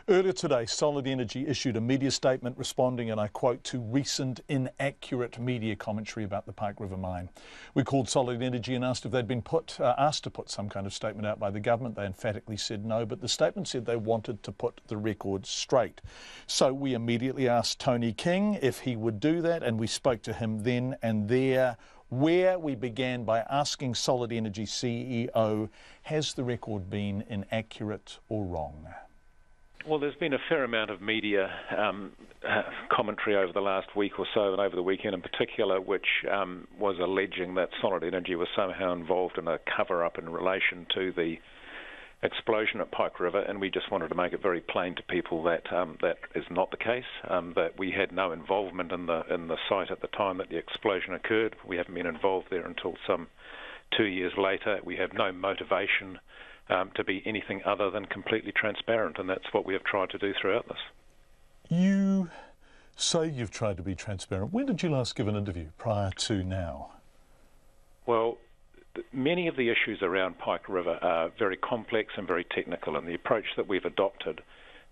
Earlier today, Solid Energy issued a media statement responding, and I quote, to recent inaccurate media commentary about the Pike River mine. We called Solid Energy and asked if they'd been asked to put some kind of statement out by the government. They emphatically said no, but the statement said they wanted to put the record straight. So we immediately asked Tony King if he would do that, and we spoke to him then and there, where we began by asking Solid Energy CEO, has the record been inaccurate or wrong? Well, there's been a fair amount of media commentary over the last week or so, and over the weekend in particular, which was alleging that Solid Energy was somehow involved in a cover-up in relation to the explosion at Pike River, and we just wanted to make it very plain to people that that is not the case, that we had no involvement in the site at the time that the explosion occurred. We haven't been involved there until some 2 years later. We have no motivation to be anything other than completely transparent, and that's what we have tried to do throughout this. You say you've tried to be transparent. When did you last give an interview prior to now? Well, many of the issues around Pike River are very complex and very technical, and the approach that we've adopted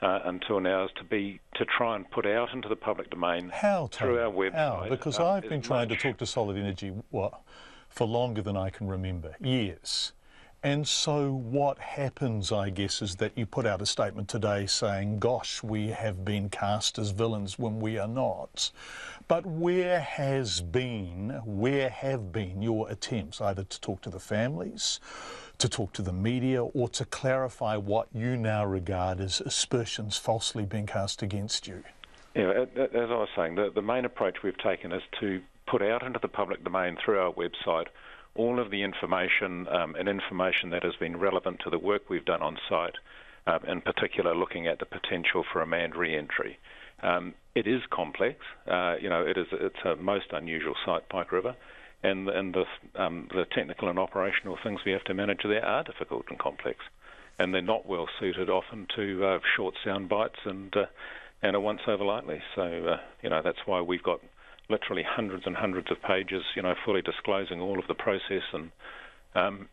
until now is to try and put out into the public domain through our website. How? Because I've been trying to talk to Solid Energy for longer than I can remember, years. And so what happens, I guess, is that you put out a statement today saying, gosh, we have been cast as villains when we are not. But where have been your attempts either to talk to the families, to talk to the media, or to clarify what you now regard as aspersions falsely being cast against you? Yeah, as I was saying, the main approach we've taken is to put out into the public domain through our website all of the information and information that has been relevant to the work we've done on site, in particular looking at the potential for a manned re-entry. It is complex. It's a most unusual site, Pike River, and the technical and operational things we have to manage there are difficult and complex, and they're not well suited often to short sound bites and a once over lightly. So that's why we've got literally hundreds and hundreds of pages, fully disclosing all of the process and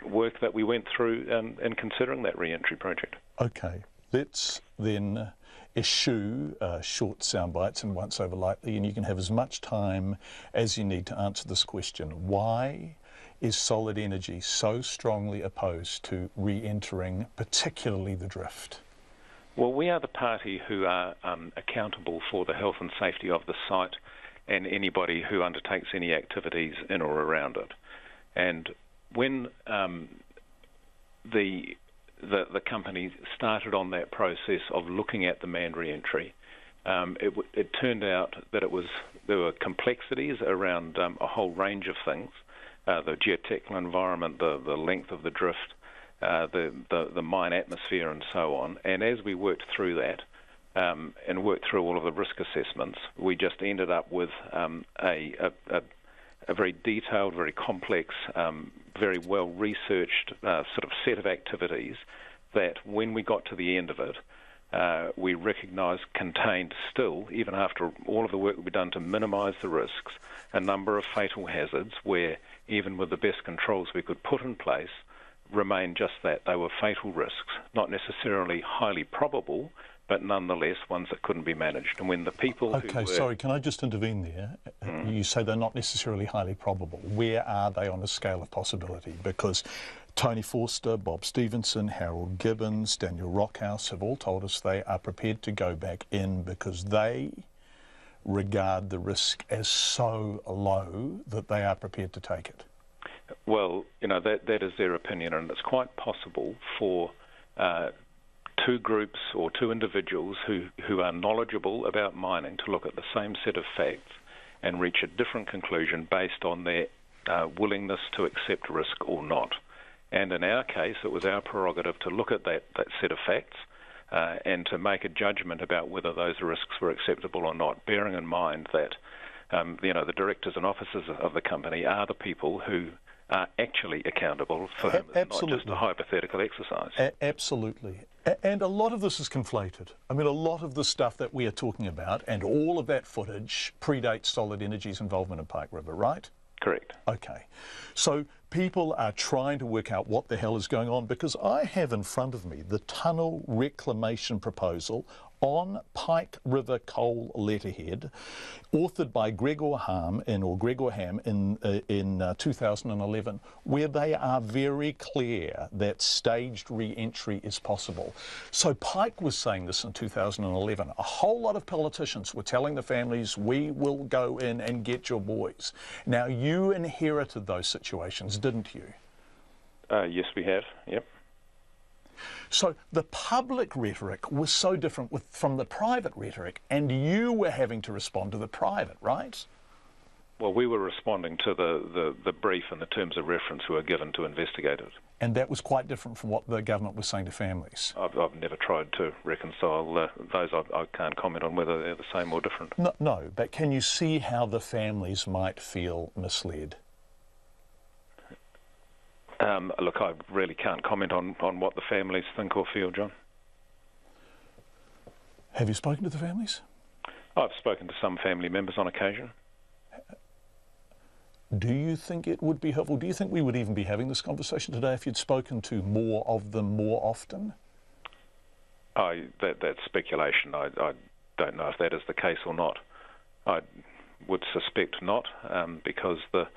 work that we went through in considering that re-entry project. Okay, let's then eschew short sound bites and once over lightly, and you can have as much time as you need to answer this question. Why is Solid Energy so strongly opposed to re-entering, particularly the drift? Well, we are the party who are accountable for the health and safety of the site and anybody who undertakes any activities in or around it. And when the company started on that process of looking at the manned re-entry, it turned out that there were complexities around a whole range of things, the geotechnical environment, the length of the drift, the mine atmosphere and so on. And as we worked through that and worked through all of the risk assessments, we just ended up with a very detailed, very complex, very well-researched sort of set of activities that when we got to the end of it, we recognised contained still, even after all of the work we've done to minimise the risks, a number of fatal hazards where even with the best controls we could put in place, remain just that. They were fatal risks, not necessarily highly probable, but nonetheless ones that couldn't be managed. And when the people sorry, can I just intervene there? You say they're not necessarily highly probable. Where are they on a scale of possibility? Because Tony Forster, Bob Stevenson, Harold Gibbons, Daniel Rockhouse have all told us they are prepared to go back in because they regard the risk as so low that they are prepared to take it. Well, that is their opinion, and it's quite possible for two groups or two individuals who are knowledgeable about mining to look at the same set of facts and reach a different conclusion based on their willingness to accept risk or not. And in our case, it was our prerogative to look at that set of facts and to make a judgment about whether those risks were acceptable or not, bearing in mind that the directors and officers of the company are the people who are actually accountable for whom it's not just a hypothetical exercise. Absolutely. And a lot of this is conflated. I mean, a lot of the stuff that we are talking about and all of that footage predates Solid Energy's involvement in Pike River, right? Correct. Okay. So people are trying to work out what the hell is going on, because I have in front of me the tunnel reclamation proposal on Pike River coal letterhead, authored by Gregor Ham in 2011, where they are very clear that staged re-entry is possible. So Pike was saying this in 2011. A whole lot of politicians were telling the families, we will go in and get your boys. Now, you inherited those situations, didn't you? Yes, we have, yep. So the public rhetoric was so different from the private rhetoric, and you were having to respond to the private, right? Well, we were responding to the brief and the terms of reference we were given to investigate it. And that was quite different from what the government was saying to families. I've never tried to reconcile those. I can't comment on whether they're the same or different. No, but can you see how the families might feel misled? Look, I really can't comment on what the families think or feel, John. Have you spoken to the families? I've spoken to some family members on occasion. Do you think it would be helpful? Do you think we would even be having this conversation today if you'd spoken to more of them more often? That's speculation. I don't know if that is the case or not. I would suspect not, because the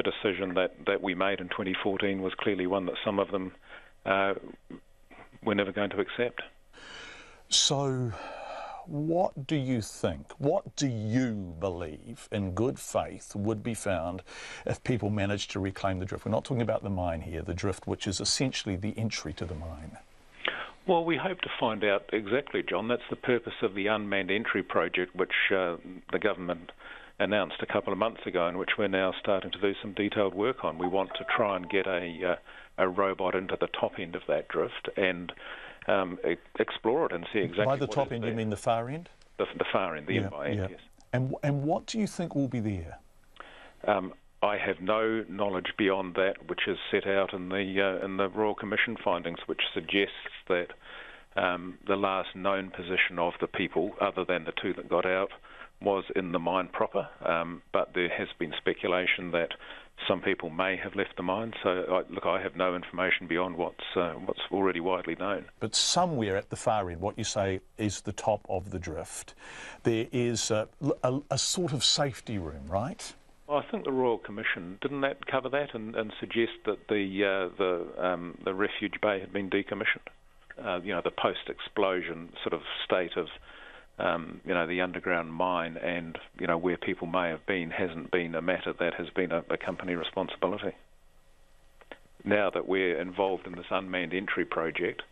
decision that we made in 2014 was clearly one that some of them were never going to accept. So what do you think, what do you believe in good faith would be found if people managed to reclaim the drift? We're not talking about the mine here, the drift, which is essentially the entry to the mine. Well, we hope to find out exactly, John. That's the purpose of the unmanned entry project, which the government announced a couple of months ago, and which we're now starting to do some detailed work on. We want to try and get a robot into the top end of that drift and explore it and see exactly. By the top end, you mean the far end? The far end, the end by end, yes. And what do you think will be there? I have no knowledge beyond that which is set out in the Royal Commission findings, which suggests that the last known position of the people, other than the two that got out, was in the mine proper, but there has been speculation that some people may have left the mine. So, I have no information beyond what's already widely known. But somewhere at the far end, what you say is the top of the drift, there is a sort of safety room, right? Well, I think the Royal Commission, didn't that cover that and suggest that the refuge bay had been decommissioned? The post-explosion sort of state of the underground mine and, where people may have been hasn't been a matter that has been a company responsibility. Now that we're involved in this unmanned entry project,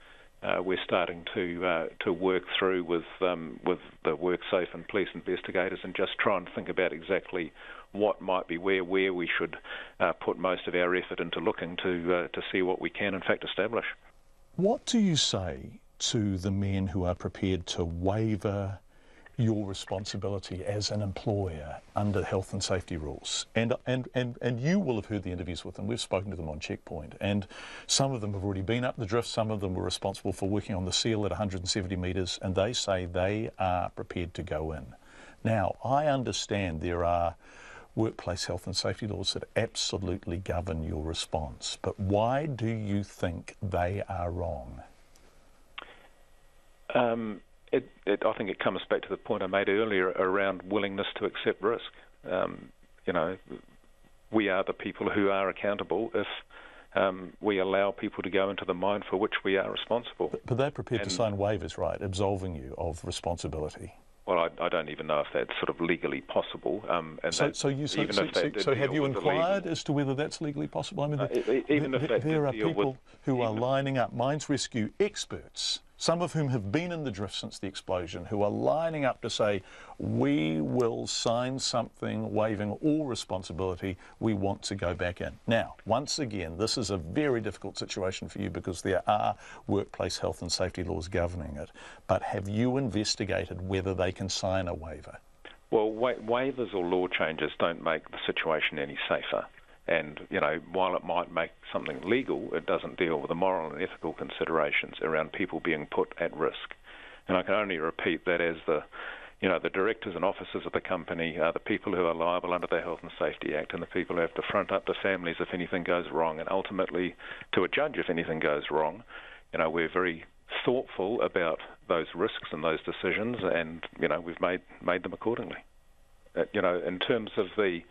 we're starting to work through with the WorkSafe and police investigators and just try and think about exactly what might be where we should put most of our effort into looking to see what we can in fact establish. What do you say to the men who are prepared to waiver your responsibility as an employer under health and safety rules? And you will have heard the interviews with them. We've spoken to them on Checkpoint, and some of them have already been up the drift. Some of them were responsible for working on the seal at 170 metres, and they say they are prepared to go in. Now, I understand there are workplace health and safety laws that absolutely govern your response, but why do you think they are wrong? I think it comes back to the point I made earlier around willingness to accept risk. We are the people who are accountable if we allow people to go into the mine for which we are responsible. But they're prepared to sign waivers, right, absolving you of responsibility? Well, I don't even know if that's sort of legally possible. So have you inquired as to whether that's legally possible? I mean, there are people who are lining up, mines rescue experts, some of whom have been in the drift since the explosion, who are lining up to say, we will sign something waiving all responsibility, we want to go back in. Now, once again, this is a very difficult situation for you because there are workplace health and safety laws governing it, but have you investigated whether they can sign a waiver? Well, waivers or law changes don't make the situation any safer. And, while it might make something legal, it doesn't deal with the moral and ethical considerations around people being put at risk. And I can only repeat that as the the directors and officers of the company are the people who are liable under the Health and Safety Act, and the people who have to front up to families if anything goes wrong, and ultimately to a judge if anything goes wrong. We're very thoughtful about those risks and those decisions, and we've made them accordingly. In terms of the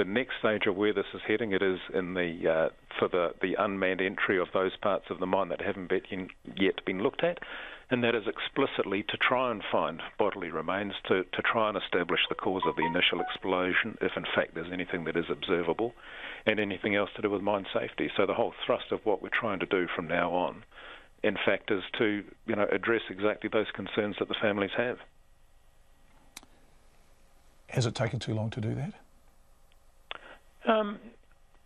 next stage of where this is heading, it is in for the unmanned entry of those parts of the mine that haven't yet been looked at, and that is explicitly to try and find bodily remains to try and establish the cause of the initial explosion, if in fact there's anything that is observable, and anything else to do with mine safety. So the whole thrust of what we're trying to do from now on, in fact, is to address exactly those concerns that the families have. Has it taken too long to do that?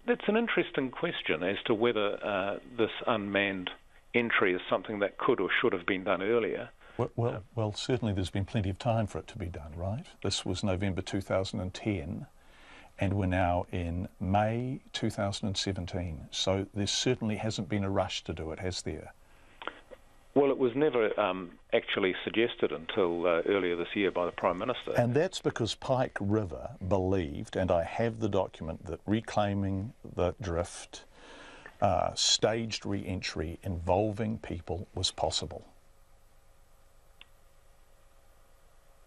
That's an interesting question as to whether this unmanned entry is something that could or should have been done earlier. Well, certainly there's been plenty of time for it to be done, right? This was November 2010, and we're now in May 2017. So there certainly hasn't been a rush to do it, has there? Well, it was never actually suggested until earlier this year by the Prime Minister. And that's because Pike River believed, and I have the document, that reclaiming the drift, staged re-entry involving people was possible.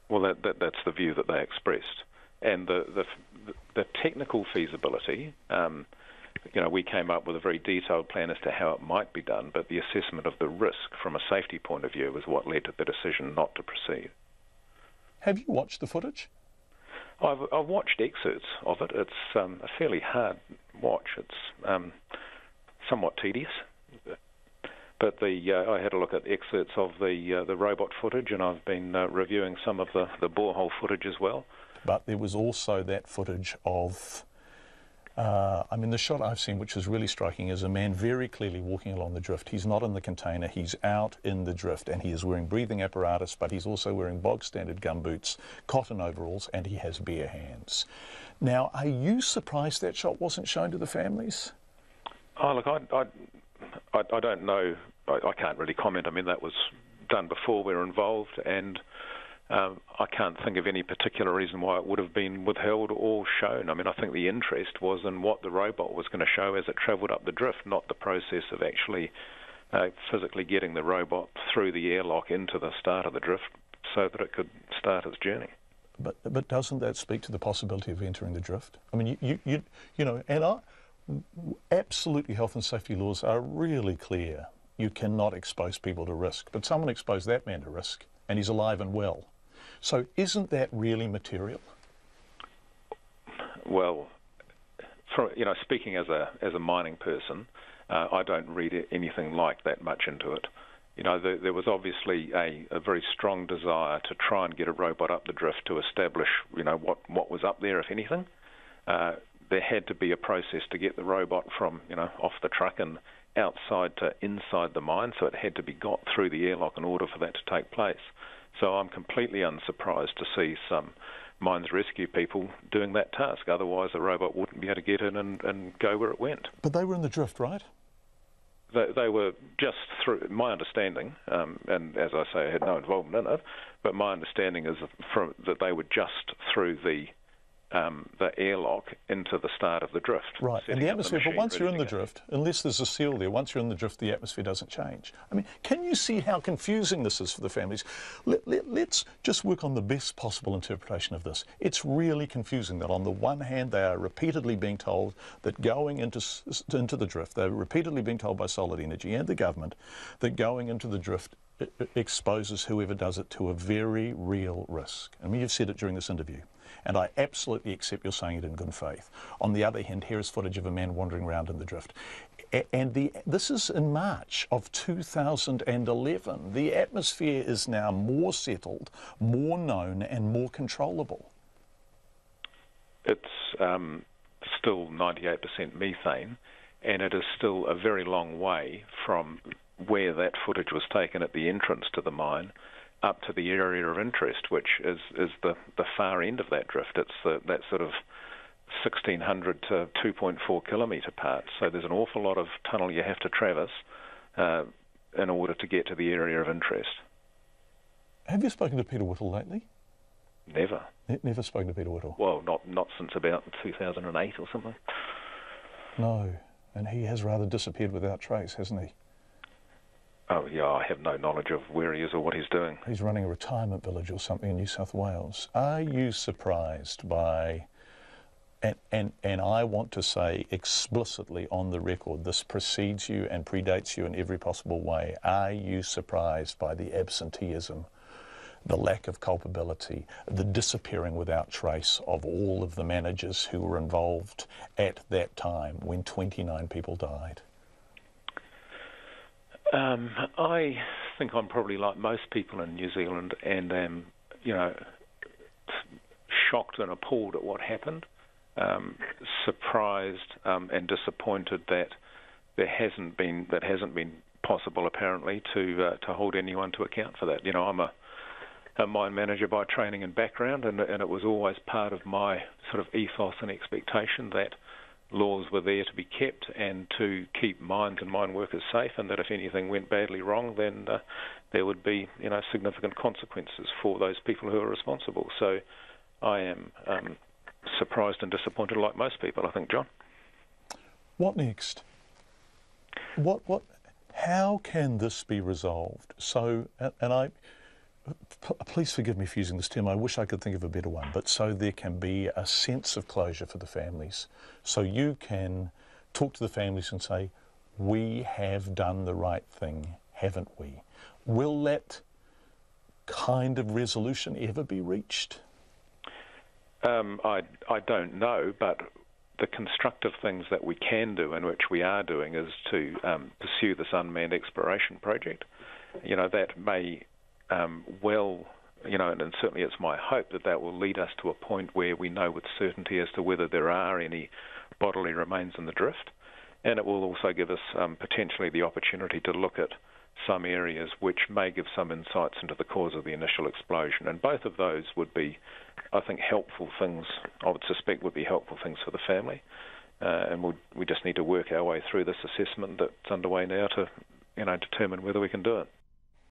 Well, that's the view that they expressed. And the technical feasibility, we came up with a very detailed plan as to how it might be done, but the assessment of the risk from a safety point of view was what led to the decision not to proceed. Have you watched the footage? I've watched excerpts of it. It's a fairly hard watch. It's somewhat tedious. But I had a look at excerpts of the robot footage, and I've been reviewing some of the borehole footage as well. But there was also that footage of, the shot I've seen, which is really striking, is a man very clearly walking along the drift. He's not in the container, he's out in the drift, and he is wearing breathing apparatus, but he's also wearing bog standard gumboots, cotton overalls, and he has bare hands. Now, are you surprised that shot wasn't shown to the families? Oh, look, I don't know. I can't really comment. I mean, that was done before we were involved, and I can't think of any particular reason why it would have been withheld or shown. I mean, I think the interest was in what the robot was going to show as it travelled up the drift, not the process of actually physically getting the robot through the airlock into the start of the drift so that it could start its journey. But doesn't that speak to the possibility of entering the drift? I mean, absolutely, health and safety laws are really clear. You cannot expose people to risk. But someone exposed that man to risk, and he's alive and well. So isn't that really material? Well, speaking as a mining person, I don't read anything like that much into it. There was obviously a very strong desire to try and get a robot up the drift to establish, what was up there, if anything. There had to be a process to get the robot from, off the truck and outside to inside the mine, so it had to be got through the airlock in order for that to take place. So I'm completely unsurprised to see some mines rescue people doing that task. Otherwise, the robot wouldn't be able to get in and go where it went. But they were in the drift, right? They were just through, my understanding, and as I say, I had no involvement in it, but my understanding is that they were just through the airlock into the start of the drift. Right, and the atmosphere, but once you're in the drift, unless there's a seal there, once you're in the drift, the atmosphere doesn't change. I mean, can you see how confusing this is for the families? Let's just work on the best possible interpretation of this. It's really confusing that on the one hand, they are repeatedly being told that going into the drift, they're repeatedly being told by Solid Energy and the government that going into the drift exposes whoever does it to a very real risk. I mean, you've said it during this interview. And I absolutely accept you're saying it in good faith. On the other hand, here is footage of a man wandering around in the drift. And this is in March of 2011. The atmosphere is now more settled, more known, and more controllable. It's still 98% methane, and it is still a very long way from where that footage was taken at the entrance to the mine up to the area of interest, which is the far end of that drift. It's that sort of 1,600 to 2.4 kilometre part. So there's an awful lot of tunnel you have to traverse in order to get to the area of interest. Have you spoken to Peter Whittle lately? Never. Never spoken to Peter Whittle? Well, not since about 2008 or something. No, and he has rather disappeared without trace, hasn't he? Oh, yeah, I have no knowledge of where he is or what he's doing. He's running a retirement village or something in New South Wales. Are you surprised by, and I want to say explicitly on the record, this precedes you and predates you in every possible way, are you surprised by the absenteeism, the lack of culpability, the disappearing without trace of all of the managers who were involved at that time when 29 people died? I think I'm probably like most people in New Zealand and am, shocked and appalled at what happened, surprised and disappointed that that hasn't been possible apparently to hold anyone to account for that. I'm a mine manager by training and background, and it was always part of my sort of ethos and expectation that laws were there to be kept and to keep mines and mine workers safe, and that if anything went badly wrong, then there would be significant consequences for those people who are responsible. So I am surprised and disappointed, like most people, I think, John. What next? What? How can this be resolved? So, please forgive me for using this term, I wish I could think of a better one, but so there can be a sense of closure for the families. So you can talk to the families and say, we have done the right thing, haven't we? Will that kind of resolution ever be reached? I don't know, but the constructive things that we can do and which we are doing is to pursue this unmanned exploration project. That may and certainly it's my hope that will lead us to a point where we know with certainty as to whether there are any bodily remains in the drift, and it will also give us potentially the opportunity to look at some areas which may give some insights into the cause of the initial explosion, and both of those would be, I think, helpful things. I would suspect would be helpful things for the family, and we just need to work our way through this assessment that's underway now to determine whether we can do it.